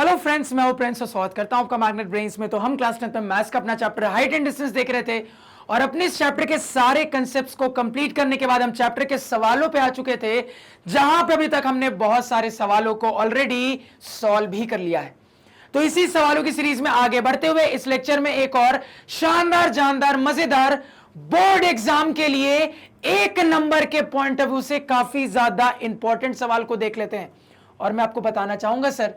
Hello friends, मैं हूं Prince और स्वागत करता हूं आपका मैग्नेट ब्रेन्स में। तो हम क्लास 10 में मैथ्स का अपना चैप्टर हाइट एंड डिस्टेंस देख रहे थे और अपने इस चैप्टर के सारे कंसेप्ट्स को कंप्लीट करने के बाद हम चैप्टर के सवालों पे आ चुके थे, जहां पे अभी तक हमने बहुत सारे सवालों को ऑलरेडी सॉल्व भी कर लिया है। तो इसी सवालों की सीरीज में आगे बढ़ते हुए इस लेक्चर में एक और शानदार, जानदार, मजेदार बोर्ड एग्जाम के लिए एक नंबर के पॉइंट ऑफ व्यू से काफी ज्यादा इंपॉर्टेंट सवाल को देख लेते हैं। और मैं आपको बताना चाहूंगा सर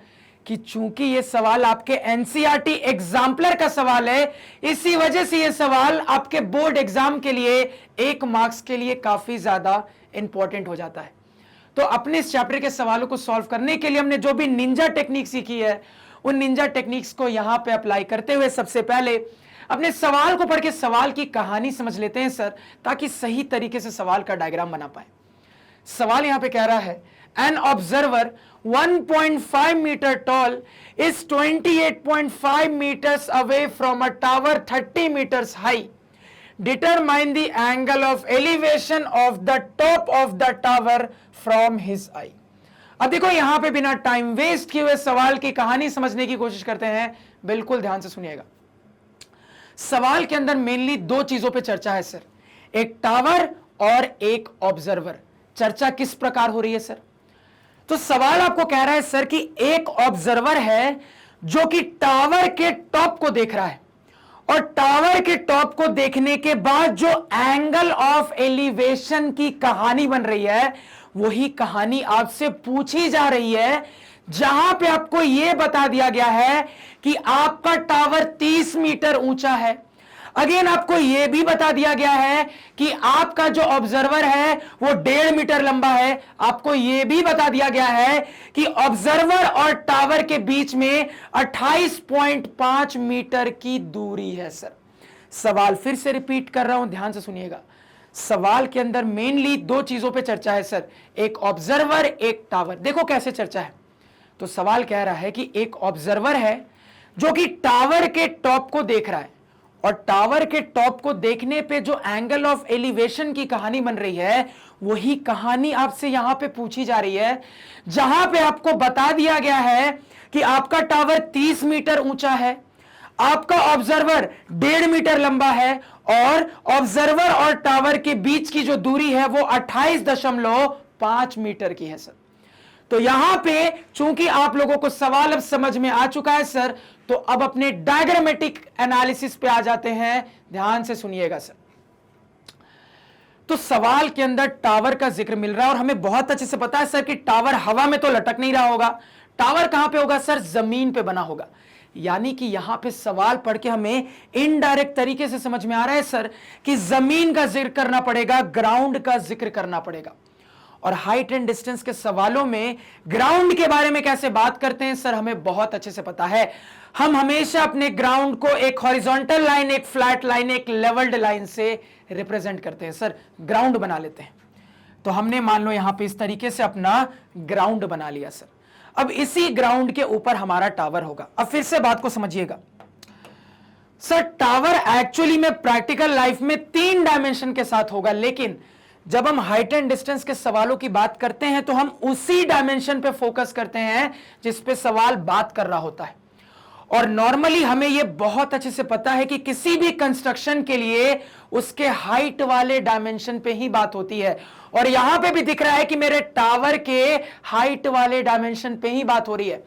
कि चूंकि ये सवाल आपके एनसीईआरटी एग्जाम्पलर का सवाल है, इसी वजह से ये सवाल आपके बोर्ड एग्जाम के लिए 1 मार्क्स के लिए काफी ज्यादा इंपॉर्टेंट हो जाता है। तो अपने इस चैप्टर के सवालों को सॉल्व करने के लिए हमने जो भी निंजा टेक्निक सीखी है, उन निंजा टेक्निक्स को यहां पे अप्लाई करते हुए सबसे पहले अपने सवाल को पढ़ के सवाल की कहानी समझ लेते हैं सर, ताकि सही तरीके से सवाल का डायग्राम बना पाए। सवाल यहां पे कह रहा है, N observer 1.5 meter tall is 28.5 meters away from a tower 30 meters high. Determine the angle of elevation of the top of the tower from his eye. अब देखो यहां पे बिना टाइम वेस्ट किए हुए सवाल की कहानी समझने की कोशिश करते हैं। बिल्कुल ध्यान से सुनिएगा। सवाल के अंदर मेनली 2 चीजों पे चर्चा है सर, एक टावर और एक ऑब्जर्वर। चर्चा किस प्रकार हो रही है सर? तो सवाल आपको कह रहा है सर कि एक ऑब्जर्वर है जो कि टावर के टॉप को देख रहा है, और टावर के टॉप को देखने के बाद जो एंगल ऑफ एलिवेशन की कहानी बन रही है, वही कहानी आपसे पूछी जा रही है, जहां पे आपको यह बता दिया गया है कि आपका टावर 30 मीटर ऊंचा है। अगेन आपको यह भी बता दिया गया है कि आपका जो ऑब्जर्वर है वो 1.5 मीटर लंबा है। आपको यह भी बता दिया गया है कि ऑब्जर्वर और टावर के बीच में 28.5 मीटर की दूरी है सर। सवाल फिर से रिपीट कर रहा हूं, ध्यान से सुनिएगा। सवाल के अंदर मेनली 2 चीजों पे चर्चा है सर, एक ऑब्जर्वर, एक टावर। देखो कैसे चर्चा है। तो सवाल कह रहा है कि एक ऑब्जर्वर है जो कि टावर के टॉप को देख रहा है, और टावर के टॉप को देखने पे जो एंगल ऑफ एलिवेशन की कहानी बन रही है, वही कहानी आपसे यहां पे पूछी जा रही है, जहां पे आपको बता दिया गया है कि आपका टावर 30 मीटर ऊंचा है, आपका ऑब्जर्वर 1.5 मीटर लंबा है, और ऑब्जर्वर और टावर के बीच की जो दूरी है वो 28.5 मीटर की है सर। तो यहां पे चूंकि आप लोगों को सवाल अब समझ में आ चुका है सर, तो अब अपने डायग्रामेटिक एनालिसिस पे आ जाते हैं। ध्यान से सुनिएगा सर। तो सवाल के अंदर टावर का जिक्र मिल रहा है, और हमें बहुत अच्छे से पता है सर कि टावर हवा में तो लटक नहीं रहा होगा। टावर कहां पे होगा सर? जमीन पे बना होगा। यानी कि यहां पे सवाल पढ़ के हमें इनडायरेक्ट तरीके से समझ में आ रहा है सर कि जमीन का जिक्र करना पड़ेगा, ग्राउंड का जिक्र करना पड़ेगा। और हाइट एंड डिस्टेंस के सवालों में ग्राउंड के बारे में कैसे बात करते हैं सर, हमें बहुत अच्छे से पता है। हम हमेशा अपने ग्राउंड को एक हॉरिजॉन्टल लाइन, एक फ्लैट लाइन, एक लेवल्ड लाइन से रिप्रेजेंट करते हैं सर, ग्राउंड बना लेते हैं। तो हमने मान लो यहां पे इस तरीके से अपना ग्राउंड बना लिया सर। अब इसी ग्राउंड के ऊपर हमारा टावर होगा। अब फिर से बात को समझिएगा सर, टावर एक्चुअली में प्रैक्टिकल लाइफ में 3 डायमेंशन के साथ होगा, लेकिन जब हम हाइट एंड डिस्टेंस के सवालों की बात करते हैं तो हम उसी डायमेंशन पे फोकस करते हैं जिस पे सवाल बात कर रहा होता है। और नॉर्मली हमें यह बहुत अच्छे से पता है कि किसी भी कंस्ट्रक्शन के लिए उसके हाइट वाले डायमेंशन पे ही बात होती है, और यहां पे भी दिख रहा है कि मेरे टावर के हाइट वाले डायमेंशन पे ही बात हो रही है।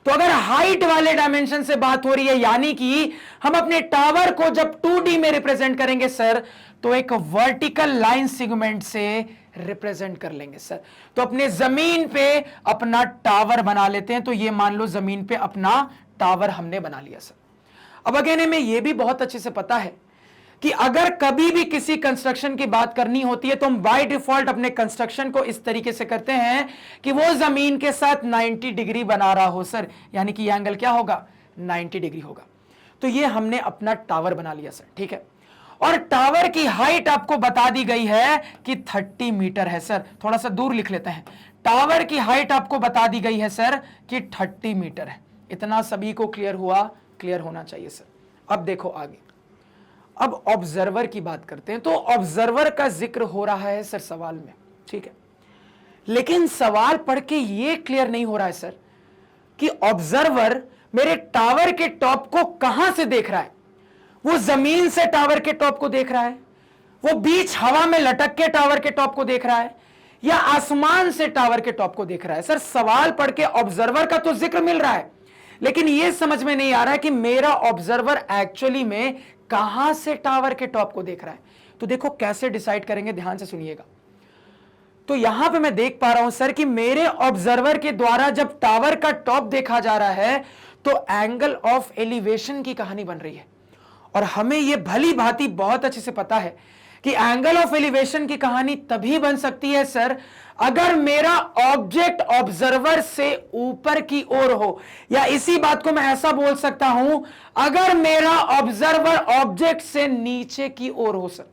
तो अगर हाइट वाले डायमेंशन से बात हो रही है, यानी कि हम अपने टावर को जब 2D में रिप्रेजेंट करेंगे सर, तो एक वर्टिकल लाइन सेगमेंट से रिप्रेजेंट कर लेंगे सर। तो अपने जमीन पे अपना टावर बना लेते हैं। तो ये मान लो जमीन पे अपना टावर हमने बना लिया सर। अब अगेन में ये भी बहुत अच्छे से पता है कि अगर कभी भी किसी कंस्ट्रक्शन की बात करनी होती है तो हम बाय डिफॉल्ट अपने कंस्ट्रक्शन को इस तरीके से करते हैं कि वो जमीन के साथ 90 डिग्री बना रहा हो सर, यानी कि एंगल क्या होगा? 90 डिग्री होगा। तो ये हमने अपना टावर बना लिया सर, ठीक है। और टावर की हाइट आपको बता दी गई है कि 30 मीटर है सर। थोड़ा सा दूर लिख लेते हैं। टावर की हाइट आपको बता दी गई है सर कि 30 मीटर है। इतना सभी को क्लियर हुआ? क्लियर होना चाहिए सर। अब देखो आगे, अब ऑब्जर्वर की बात करते हैं। तो ऑब्जर्वर का जिक्र हो रहा है सर सवाल में, ठीक है। लेकिन सवाल पढ़ के यह क्लियर नहीं हो रहा है सर कि ऑब्जर्वर मेरे टावर के टॉप को कहां से देख रहा है। वो जमीन से टावर के टॉप को देख रहा है, वो बीच हवा में लटक के टावर के टॉप को देख रहा है, या आसमान से टावर के टॉप को देख रहा है। सर सवाल पढ़ के ऑब्जर्वर का तो जिक्र मिल रहा है, लेकिन यह समझ में नहीं आ रहा है कि मेरा ऑब्जर्वर एक्चुअली में कहां से टावर के टॉप को देख रहा है। तो देखो कैसे डिसाइड करेंगे, ध्यान से सुनिएगा। तो यहां पे मैं देख पा रहा हूं सर कि मेरे ऑब्जर्वर के द्वारा जब टावर का टॉप देखा जा रहा है तो एंगल ऑफ एलिवेशन की कहानी बन रही है। और हमें यह भली भांति बहुत अच्छे से पता है कि एंगल ऑफ एलिवेशन की कहानी तभी बन सकती है सर अगर मेरा ऑब्जेक्ट ऑब्जर्वर से ऊपर की ओर हो, या इसी बात को मैं ऐसा बोल सकता हूं, अगर मेरा ऑब्जर्वर ऑब्जेक्ट से नीचे की ओर हो सर।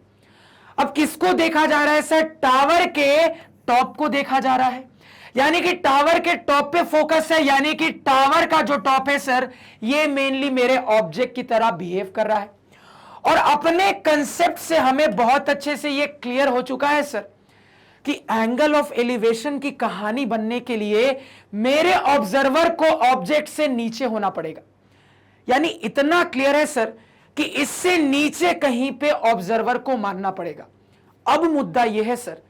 अब किसको देखा जा रहा है सर? टावर के टॉप को देखा जा रहा है, यानी कि टावर के टॉप पे फोकस है, यानी कि टावर का जो टॉप है सर ये मेनली मेरे ऑब्जेक्ट की तरह बिहेव कर रहा है। और अपने कंसेप्ट से हमें बहुत अच्छे से ये क्लियर हो चुका है सर कि एंगल ऑफ एलिवेशन की कहानी बनने के लिए मेरे ऑब्जर्वर को ऑब्जेक्ट से नीचे होना पड़ेगा। यानी इतना क्लियर है सर कि इससे नीचे कहीं पे ऑब्जर्वर को मानना पड़ेगा। अब मुद्दा यह है सर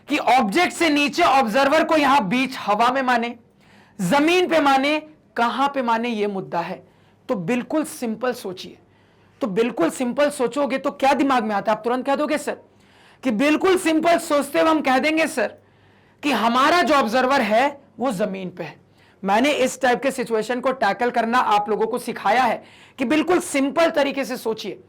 कि ऑब्जेक्ट से नीचे ऑब्जर्वर को यहां बीच हवा में माने, जमीन पे माने, कहां पे माने, यह मुद्दा है। तो बिल्कुल सिंपल सोचिए, तो बिल्कुल सिंपल सोचोगे तो क्या दिमाग में आता है? आप तुरंत कह दोगे सर कि बिल्कुल सिंपल सोचते हुए हम कह देंगे सर कि हमारा जो ऑब्जर्वर है वो जमीन पे है। मैंने इस टाइप के सिचुएशन को टैकल करना आप लोगों को सिखाया है कि बिल्कुल सिंपल तरीके से सोचिए।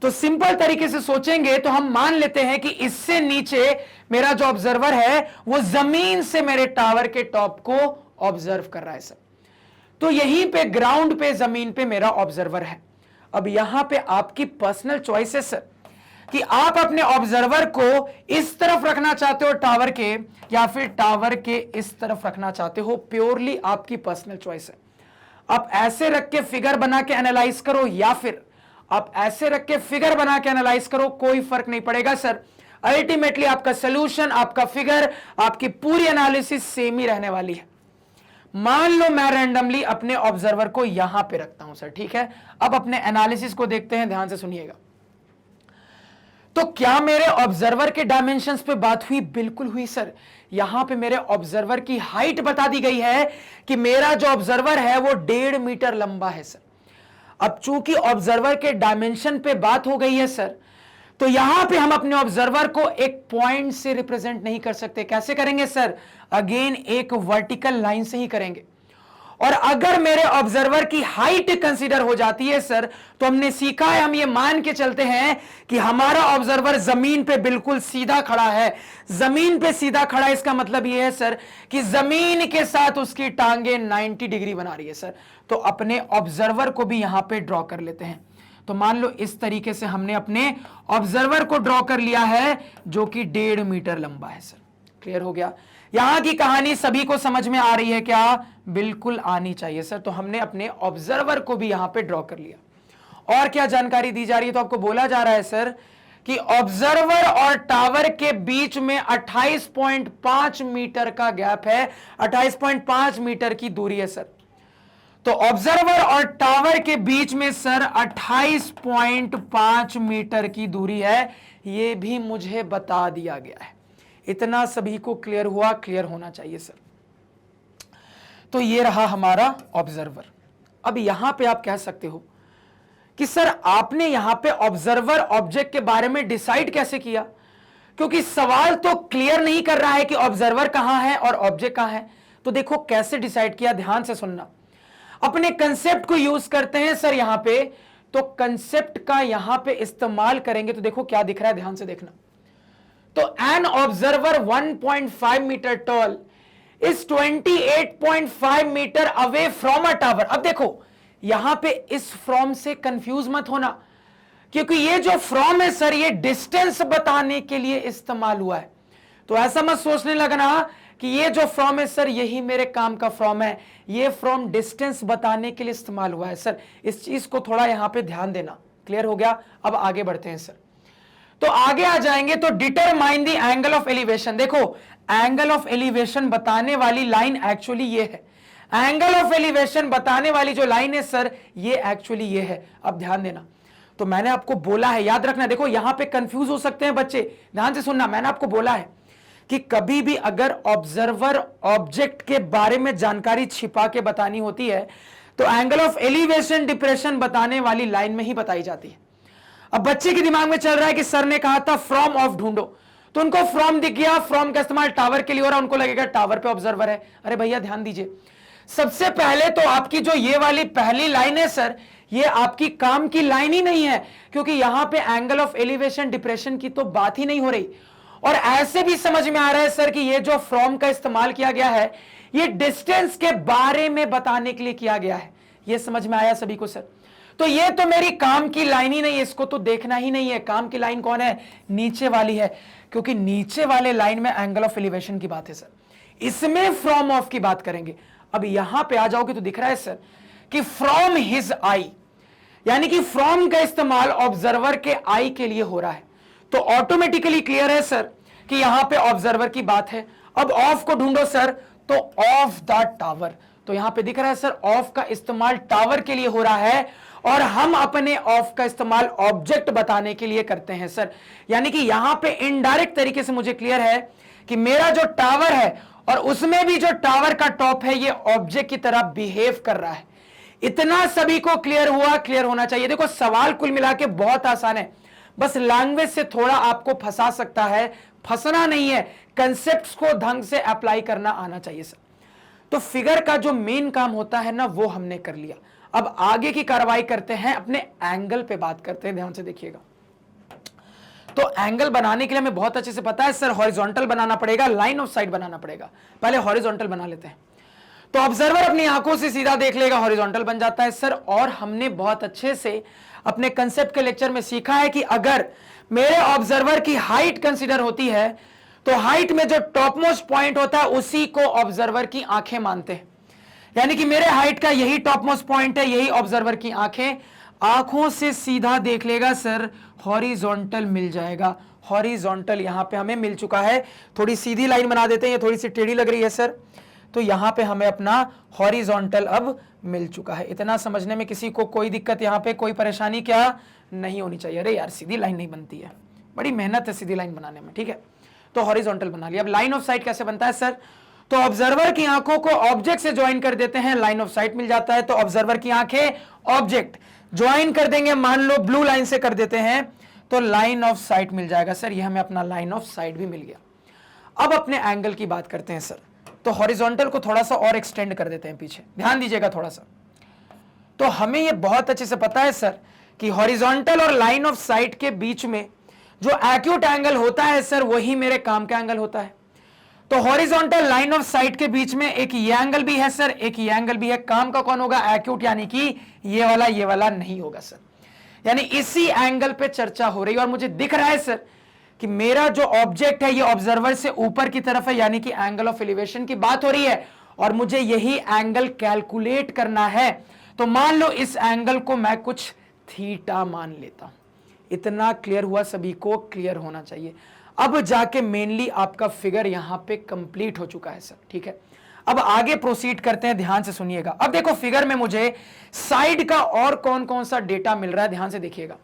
तो सिंपल तरीके से सोचेंगे तो हम मान लेते हैं कि इससे नीचे मेरा जो ऑब्जर्वर है वो जमीन से मेरे टावर के टॉप को ऑब्जर्व कर रहा है सर। तो यहीं पे ग्राउंड पे, जमीन पे मेरा ऑब्जर्वर है। अब यहां पे आपकी पर्सनल चॉइस है सर कि आप अपने ऑब्जर्वर को इस तरफ रखना चाहते हो टावर के, या फिर टावर के इस तरफ रखना चाहते हो। प्योरली आपकी पर्सनल चॉइस है। आप ऐसे रख के फिगर बना के एनालाइज करो या फिर आप ऐसे रख के फिगर बना के एनालाइज करो, कोई फर्क नहीं पड़ेगा सर। अल्टीमेटली आपका सोल्यूशन, आपका फिगर, आपकी पूरी एनालिसिस सेम ही रहने वाली है। मान लो मैं रैंडमली अपने ऑब्जर्वर को यहां पे रखता हूं सर, ठीक है। अब अपने एनालिसिस को देखते हैं, ध्यान से सुनिएगा। तो क्या मेरे ऑब्जर्वर के डायमेंशंस पे बात हुई? बिल्कुल हुई सर। यहां पे मेरे ऑब्जर्वर की हाइट बता दी गई है कि मेरा जो ऑब्जर्वर है वो 1.5 मीटर लंबा है सर। अब चूंकि ऑब्जर्वर के डायमेंशन पे बात हो गई है सर, तो यहां पे हम अपने ऑब्जर्वर को एक पॉइंट से रिप्रेजेंट नहीं कर सकते। कैसे करेंगे सर? अगेन एक वर्टिकल लाइन से ही करेंगे। और अगर मेरे ऑब्जर्वर की हाइट कंसीडर हो जाती है सर, तो हमने सीखा है, हम ये मान के चलते हैं कि हमारा ऑब्जर्वर जमीन पे बिल्कुल सीधा खड़ा है। जमीन पे सीधा खड़ा है, इसका मतलब ये है सर कि जमीन के साथ उसकी टांगे 90 डिग्री बना रही है सर। तो अपने ऑब्जर्वर को भी यहां पे ड्रॉ कर लेते हैं। तो मान लो इस तरीके से हमने अपने ऑब्जर्वर को ड्रॉ कर लिया है जो कि 1.5 मीटर लंबा है सर। क्लियर हो गया? यहां की कहानी सभी को समझ में आ रही है क्या? बिल्कुल आनी चाहिए सर। तो हमने अपने ऑब्जर्वर को भी यहां पे ड्रॉ कर लिया। और क्या जानकारी दी जा रही है? तो आपको बोला जा रहा है सर कि ऑब्जर्वर और टावर के बीच में 28.5 मीटर का गैप है, 28.5 मीटर की दूरी है सर। तो ऑब्जर्वर और टावर के बीच में सर 28.5 मीटर की दूरी है, यह भी मुझे बता दिया गया है। इतना सभी को क्लियर हुआ? क्लियर होना चाहिए सर। तो ये रहा हमारा ऑब्जर्वर। अब यहां पे आप कह सकते हो कि सर आपने यहां पे ऑब्जर्वर ऑब्जेक्ट के बारे में डिसाइड कैसे किया? क्योंकि सवाल तो क्लियर नहीं कर रहा है कि ऑब्जर्वर कहां है और ऑब्जेक्ट कहां है। तो देखो कैसे डिसाइड किया, ध्यान से सुनना। अपने कंसेप्ट को यूज करते हैं सर यहां पे। तो कंसेप्ट का यहां पे इस्तेमाल करेंगे तो देखो क्या दिख रहा है, ध्यान से देखना। तो an observer 1.5 metre tall is 28.5 metre away from a tower. अब देखो यहां पे इस फ्रॉम से कंफ्यूज मत होना, क्योंकि ये जो फ्रॉम है सर ये डिस्टेंस बताने के लिए इस्तेमाल हुआ है। तो ऐसा मत सोचने लगना कि ये जो फ्रॉम है सर यही मेरे काम का फ्रॉम है। ये फ्रॉम डिस्टेंस बताने के लिए इस्तेमाल हुआ है सर। इस चीज को थोड़ा यहां पे ध्यान देना। क्लियर हो गया? अब आगे बढ़ते हैं सर। तो आगे आ जाएंगे तो determine the angle of elevation. देखो एंगल ऑफ एलिवेशन बताने वाली लाइन एक्चुअली ये है। एंगल ऑफ एलिवेशन बताने वाली जो लाइन है सर, ये एक्चुअली ये है। अब ध्यान देना, तो मैंने आपको बोला है, याद रखना, देखो यहां पे कंफ्यूज हो सकते हैं बच्चे, ध्यान से सुनना, मैंने आपको बोला है कि कभी भी अगर ऑब्जर्वर ऑब्जेक्ट के बारे में जानकारी छिपा के बतानी होती है तो एंगल ऑफ एलिवेशन डिप्रेशन बताने वाली लाइन में ही बताई जाती है। अब बच्चे के दिमाग में चल रहा है कि सर ने कहा था फ्रॉम ऑफ ढूंढो, तो उनको फ्रॉम दिख गया, फ्रॉम का इस्तेमाल टावर के लिए हो रहा है, उनको लगेगा टावर पे ऑब्जर्वर है। अरे भैया ध्यान दीजिए, सबसे पहले तो आपकी जो ये वाली पहली लाइन है सर, ये आपकी काम की लाइन ही नहीं है, क्योंकि यहां पे एंगल ऑफ एलिवेशन डिप्रेशन की तो बात ही नहीं हो रही। और ऐसे भी समझ में आ रहा है सर कि ये जो फ्रॉम का इस्तेमाल किया गया है, ये डिस्टेंस के बारे में बताने के लिए किया गया है। ये समझ में आया सभी को सर? तो ये तो मेरी काम की लाइन ही नहीं है, इसको तो देखना ही नहीं है। काम की लाइन कौन है? नीचे वाली है, क्योंकि नीचे वाले लाइन में एंगल ऑफ एलिवेशन की बात है सर, इसमें फ्रॉम ऑफ की बात करेंगे। अब यहां पे आ जाओगे तो दिख रहा है सर कि फ्रॉम हिज आई, यानी कि फ्रॉम का इस्तेमाल ऑब्जर्वर के आई के लिए हो रहा है, तो ऑटोमेटिकली क्लियर है सर कि यहां पे ऑब्जर्वर की बात है। अब ऑफ को ढूंढो सर, तो ऑफ द टावर, तो यहां पे दिख रहा है सर ऑफ का इस्तेमाल टावर के लिए हो रहा है, और हम अपने ऑफ का इस्तेमाल ऑब्जेक्ट बताने के लिए करते हैं सर। यानी कि यहां पे इनडायरेक्ट तरीके से मुझे क्लियर है कि मेरा जो टावर है और उसमें भी जो टावर का टॉप है, ये ऑब्जेक्ट की तरह बिहेव कर रहा है। इतना सभी को क्लियर हुआ? क्लियर होना चाहिए। देखो सवाल कुल मिला के बहुत आसान है, बस लैंग्वेज से थोड़ा आपको फंसा सकता है, फंसना नहीं है, कंसेप्ट्स को ढंग से अप्लाई करना आना चाहिए सर। तो फिगर का जो मेन काम होता है ना, वो हमने कर लिया। अब आगे की कार्रवाई करते हैं, अपने एंगल पे बात करते हैं, ध्यान से देखिएगा। तो एंगल बनाने के लिए हमें बहुत अच्छे से पता है सर, हॉरिजॉन्टल बनाना पड़ेगा, लाइन ऑफ साइट बनाना पड़ेगा। पहले हॉरिजॉन्टल बना लेते हैं, तो ऑब्जर्वर अपनी आंखों से सीधा देख लेगा, हॉरिजॉन्टल बन जाता है सर। और हमने बहुत अच्छे से अपने कंसेप्ट के लेक्चर में सीखा है कि अगर मेरे ऑब्जर्वर की हाइट कंसीडर होती है, तो हाइट में जो टॉप मोस्ट पॉइंट होता है उसी को ऑब्जर्वर की आंखें मानते हैं। यानी कि मेरे हाइट का यही टॉप मोस्ट पॉइंट है, यही ऑब्जर्वर की आंखें, आंखों से सीधा देख लेगा सर, हॉरिजॉन्टल मिल जाएगा। हॉरिजॉन्टल यहां पे हमें मिल चुका है। थोड़ी सीधी लाइन बना देते हैं, ये थोड़ी सी टेढ़ी लग रही है सर, तो यहां पे हमें अपना हॉरिजॉन्टल अब मिल चुका है। इतना समझने में किसी को कोई दिक्कत, यहां पे कोई परेशानी क्या नहीं होनी चाहिए। अरे यार सीधी लाइन नहीं बनती है, बड़ी मेहनत है सीधी लाइन बनाने में, ठीक है। तो हॉरिजॉन्टल बना लिया। अब लाइन ऑफ साइट कैसे बनता है सर? तो ऑब्जर्वर की आंखों को ऑब्जेक्ट से ज्वाइन कर देते हैं, लाइन ऑफ साइट मिल जाता है। तो ऑब्जर्वर की आंखें ऑब्जेक्ट ज्वाइन कर देंगे, मान लो ब्लू लाइन से कर देते हैं, तो लाइन ऑफ साइट मिल जाएगा सर। ये हमें अपना लाइन ऑफ साइट भी मिल गया। अब अपने एंगल की बात करते हैं सर। तो हॉरिजॉन्टल को थोड़ा सा और एक्सटेंड कर देते हैं पीछे, ध्यान दीजिएगा थोड़ा सा। तो हमें ये बहुत अच्छे से पता है सर कि हॉरिजॉन्टल और लाइन ऑफ साइट के बीच में जो एक्यूट एंगल होता है सर, वही मेरे काम का एंगल होता है। तो हॉरिजॉन्टल लाइन ऑफ साइट के बीच में एक ये एंगल भी है सर, एक ये एंगल भी है। काम का कौन होगा? एक्यूट, यानी कि ये वाला नहीं होगा सर। यानी इसी एंगल पे चर्चा हो रही है, और मुझे दिख रहा है सर कि मेरा जो ऑब्जेक्ट है ये ऑब्जर्वर से ऊपर की तरफ है, यानी कि एंगल ऑफ एलिवेशन की बात हो रही है, और मुझे यही एंगल कैलकुलेट करना है। तो मान लो इस एंगल को मैं कुछ थीटा मान लेता हूं। इतना क्लियर हुआ? सभी को क्लियर होना चाहिए। अब जाके मेनली आपका फिगर यहां पे कंप्लीट हो चुका है सर, ठीक है। अब आगे प्रोसीड करते हैं, ध्यान से सुनिएगा। अब देखो फिगर में मुझे साइड का और कौन कौन सा डेटा मिल रहा है, ध्यान से देखिएगा।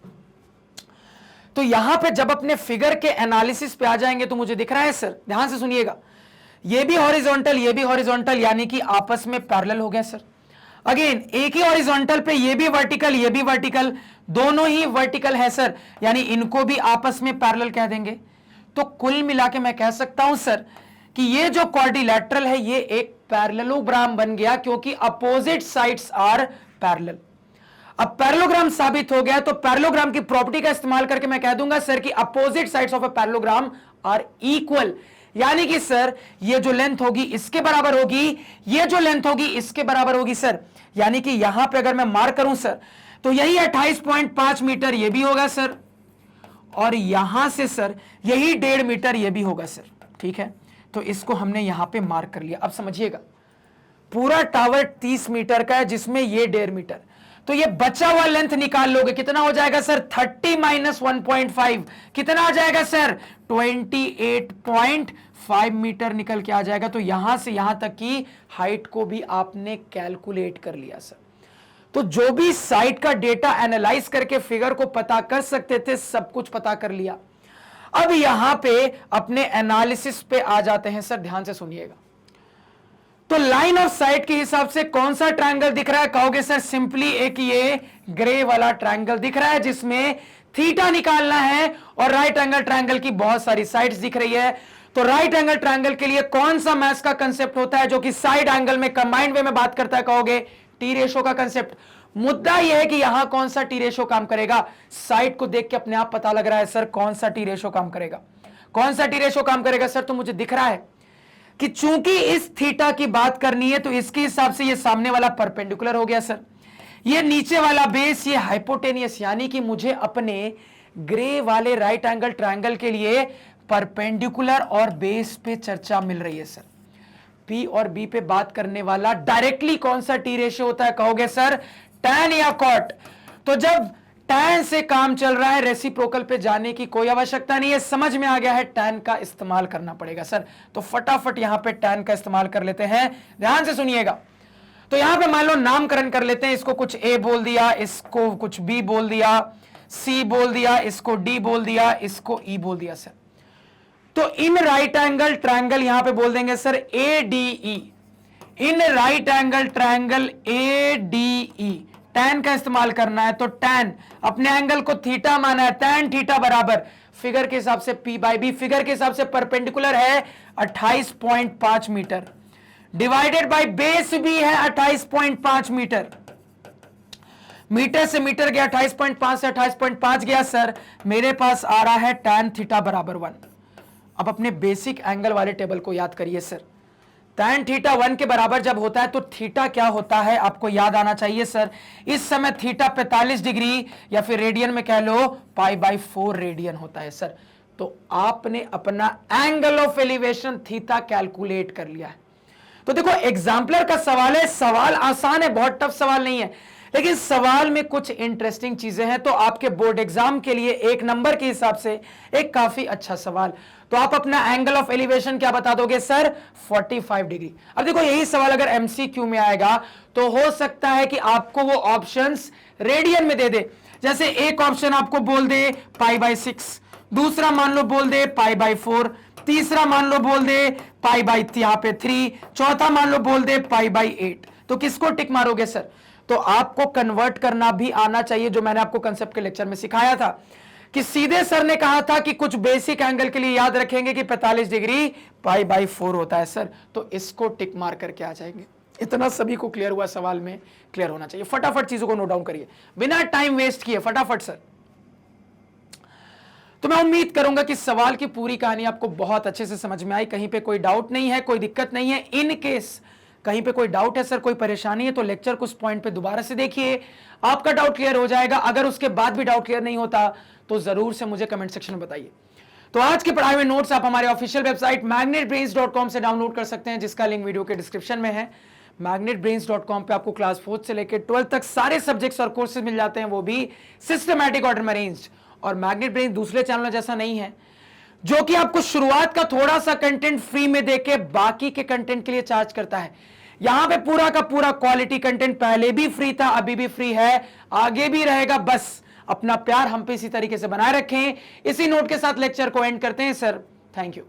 तो यहां पे जब अपने फिगर के एनालिसिस पे आ जाएंगे तो मुझे दिख रहा है सर, ध्यान से सुनिएगा, ये भी हॉरिजॉन्टल, ये भी हॉरिजॉन्टल, यानी कि आपस में पैरेलल हो गया सर। अगेन एक ही हॉरिजॉन्टल पे ये भी वर्टिकल, ये भी वर्टिकल, दोनों ही वर्टिकल है सर, यानी इनको भी आपस में पैरेलल कह देंगे। तो कुल मिला के मैं कह सकता हूं सर कि ये जो क्वाड्रिलैटरल है ये एक पैरेललोग्राम बन गया, क्योंकि अपोजिट साइड्स आर पैरेलल। अब पैरेललोग्राम साबित हो गया, तो पैरेललोग्राम की प्रॉपर्टी का इस्तेमाल करके मैं कह दूंगा सर कि opposite sides of a parallelogram are equal. यानी कि सर ये जो लेंथ होगी इसके बराबर होगी, ये जो लेंथ होगी इसके बराबर होगी सर। यानी कि यहां पे अगर मैं मार्क करूं सर, तो यही 28.5 मीटर ये भी होगा सर, और यहां से सर यही 1.5 मीटर ये भी होगा सर, ठीक है। तो इसको हमने यहां पे मार्क कर लिया। अब समझिएगा, पूरा टावर 30 मीटर का है, जिसमें ये 1.5 मीटर, तो ये बचा हुआ लेंथ निकाल लोगे, कितना हो जाएगा सर? 30 - 1.5, कितना आ जाएगा सर? 28.5 5 मीटर निकल के आ जाएगा। तो यहां से यहां तक की हाइट को भी आपने कैलकुलेट कर लिया सर। तो जो भी साइट का डेटा एनालाइज करके फिगर को पता कर सकते थे, सब कुछ पता कर लिया। अब यहां पे अपने एनालिसिस पे आ जाते हैं सर, ध्यान से सुनिएगा। तो लाइन ऑफ साइट के हिसाब से कौन सा ट्रायंगल दिख रहा है, कहोगे सर सिंपली एक ये ग्रे वाला ट्रायंगल दिख रहा है जिसमें थीटा निकालना है और राइट एंगल ट्रायंगल की बहुत सारी साइड्स दिख रही है। तो राइट एंगल ट्रायंगल के लिए कौन सा मैथ्स का कंसेप्ट होता है जो कि साइड एंगल में कंबाइंड वे में बात करता है, कहोगे टी रेशो का कंसेप्ट। मुद्दा यह है कि यहां कौन सा टी रेशो काम करेगा, साइड को देख के अपने आप पता लग रहा है सर कौन सा टी रेशो काम करेगा, कौन सा टी रेशो काम करेगा सर। तो मुझे दिख रहा है कि चूंकि इस थीटा की बात करनी है तो इसके हिसाब से ये सामने वाला परपेंडिकुलर हो गया सर, ये नीचे वाला बेस ये हाइपोटेनियस, यानी कि मुझे अपने ग्रे वाले राइट एंगल ट्रायंगल के लिए परपेंडिकुलर और बेस पे चर्चा मिल रही है सर। पी और बी पे बात करने वाला डायरेक्टली कौन सा टी रेशियो होता है, कहोगे सर टैन या कॉट। तो जब टैन से काम चल रहा है, रेसिप्रोकल पे जाने की कोई आवश्यकता नहीं है, समझ में आ गया है टैन का इस्तेमाल करना पड़ेगा सर। तो फटाफट यहां पे टैन का इस्तेमाल कर लेते हैं, ध्यान से सुनिएगा। तो यहां पे मान लो नामकरण कर लेते हैं, इसको कुछ ए बोल दिया, इसको कुछ बी बोल दिया, सी बोल दिया, इसको डी बोल दिया, इसको ई बोल दिया सर। तो इन राइट एंगल ट्रायंगल यहां पे बोल देंगे sir A D E, in right angle triangle A D E. Tan का इस्तेमाल करना है तो टैन अपने एंगल को थीटा माना है, टैन थीटा बराबर फिगर के हिसाब से पी बाई बी, फिगर के हिसाब से परपेंडिकुलर है 28.5 मीटर, डिवाइडेड बाय बेस भी है 28.5 मीटर। मीटर से मीटर गया 28.5 से 28.5 गया सर, मेरे पास आ रहा है टैन थीटा बराबर 1। अब अपने बेसिक एंगल वाले टेबल को याद करिए सर, टैन थीटा 1 के बराबर जब होता है तो थीटा क्या होता है आपको याद आना चाहिए सर। इस समय थीटा 45 डिग्री या फिर रेडियन में कह लो π/4 रेडियन होता है सर। तो आपने अपना angle of elevation theta calculate कर लिया है। तो देखो एग्जाम्पलर का सवाल है, सवाल आसान है, बहुत टफ सवाल नहीं है, लेकिन सवाल में कुछ इंटरेस्टिंग चीजें हैं। तो आपके बोर्ड एग्जाम के लिए 1 नंबर के हिसाब से एक काफी अच्छा सवाल। तो आप अपना एंगल ऑफ एलिवेशन क्या बता दोगे सर 45 डिग्री। अब देखो यही सवाल अगर एमसीक्यू में आएगा तो हो सकता है कि आपको वो ऑप्शंस रेडियन में दे दे। जैसे एक ऑप्शन आपको बोल दे π/6, दूसरा मान लो बोल दे π/4, तीसरा मान लो बोल दे यहाँ पे 3, चौथा मान लो बोल दे π/8। तो किसको टिक मारोगे सर। तो आपको कन्वर्ट करना भी आना चाहिए, जो मैंने आपको कंसेप्ट के लेक्चर में सिखाया था कि सीधे सर ने कहा था कि कुछ बेसिक एंगल के लिए याद रखेंगे कि 45 डिग्री π/4 होता है सर। तो इसको टिक मार करके आ जाएंगे। इतना सभी को क्लियर हुआ, सवाल में क्लियर होना चाहिए। फटाफट चीजों को नोट डाउन करिए बिना टाइम वेस्ट किए, फटाफट सर। तो मैं उम्मीद करूंगा कि सवाल की पूरी कहानी आपको बहुत अच्छे से समझ में आई, कहीं पे कोई डाउट नहीं है, कोई दिक्कत नहीं है। इन केस कहीं पे कोई डाउट है सर, कोई परेशानी है, तो लेक्चर को उस पॉइंट पे दोबारा से देखिए, आपका डाउट क्लियर हो जाएगा। अगर उसके बाद भी डाउट क्लियर नहीं होता तो जरूर से मुझे कमेंट सेक्शन में बताइए। तो आज के पढ़ाए हुए नोट्स आप हमारे ऑफिशियल वेबसाइट magnetbrains.com से डाउनलोड कर सकते हैं, जिसका लिंक वीडियो के डिस्क्रिप्शन में है। magnetbrains.com पे आपको क्लास 4 से लेकर 12 तक सारे सब्जेक्ट्स और कोर्सेज मिल जाते हैं, वो भी सिस्टमैटिक ऑर्डर में अरेंज्ड। और मैग्नेट ब्रेन्स दूसरे चैनलों जैसा नहीं है जो कि आपको शुरुआत का थोड़ा सा कंटेंट फ्री में देके बाकी के कंटेंट के लिए चार्ज करता है। यहां पे पूरा का पूरा क्वालिटी कंटेंट पहले भी फ्री था, अभी भी फ्री है, आगे भी रहेगा। बस अपना प्यार हम पे इसी तरीके से बनाए रखें। इसी नोट के साथ लेक्चर को एंड करते हैं सर। Thank you.